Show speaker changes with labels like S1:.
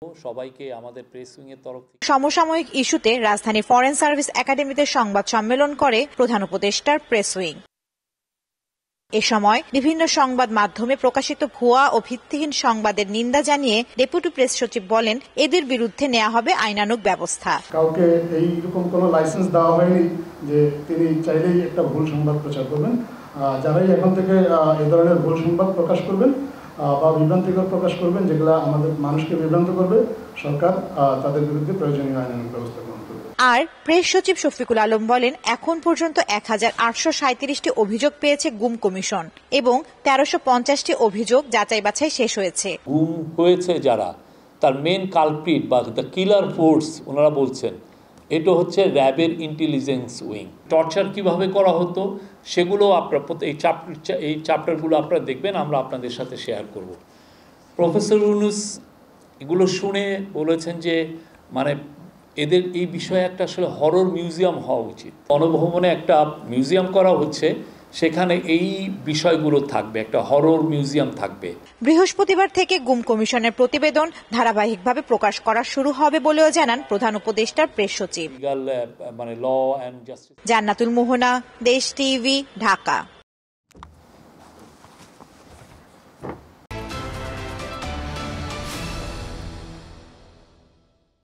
S1: সবাইকে আমাদের press wing এর তরফ থেকে
S2: সমসাময়িক ইস্যুতে রাজধানীর ফরেন সার্ভিস একাডেমিতে সংবাদ সম্মেলন করে প্রধান উপদেষ্টার প্রেস উইং। এ সময় বিভিন্ন সংবাদ মাধ্যমে প্রকাশিত ভুয়া ও ভিত্তিহীন সংবাদের নিন্দা জানিয়ে ডেপুটি প্রেস সচিব বলেন, এদের বিরুদ্ধে নেওয়া হবে আইনানুগ ব্যবস্থা।
S3: কাউকে এইরকম কোনো লাইসেন্স দেওয়া হয়নি যে তিনি চাইলেই একটা ভুল সংবাদ প্রচার করবেন। যারাই এখন থেকে এই ধরনের ভুল সংবাদ প্রকাশ করবেন বা বিভ্রান্তিকর প্রকাশ করবেন, যেগুলো আমাদের মানুষকে বিভ্রান্ত করবে, সরকার তাদের বিরুদ্ধে প্রয়োজনীয় আইনানুগ ব্যবস্থা গ্রহণ করবে।
S2: আর প্রেস সচিব শফিকুল আলম বলেন, এখন পর্যন্ত 1837টি অভিযোগ পেয়েছে গুম কমিশন এবং 1350টি অভিযোগ যাচাই বাছাই শেষ হয়েছে।
S1: গুম হয়েছে যারা, তার মেন কালপ্রিট বা দ্য কিলার ফোর্স ওনারা বলছেন এটা হচ্ছে র্যাবের ইন্টেলিজেন্স উইং। টর্চার কিভাবে করা হতো সেগুলো আপনারা এই চ্যাপ্টারগুলো আপনারা দেখবেন, আমরা আপনাদের সাথে শেয়ার করব। প্রফেসর ইউনূস এগুলো শুনে বলেছেন যে মানে এদের এই বিষয়ে একটা আসলে হরর মিউজিয়াম হওয়া উচিত। গণভবনে একটা মিউজিয়াম করা হচ্ছে, সেখানে এই বিষয়গুলো থাকবে, একটা হরর মিউজিয়াম থাকবে।
S2: বৃহস্পতিবার থেকে গুম কমিশনের প্রতিবেদন ধারাবাহিকভাবে প্রকাশ করা শুরু হবে বলেও জানান প্রধান উপদেষ্টার প্রেস সচিব।
S1: মানে ল অ্যান্ড জাস্টিস।
S2: জান্নাতুল মোহনা, দেশ টিভি, ঢাকা।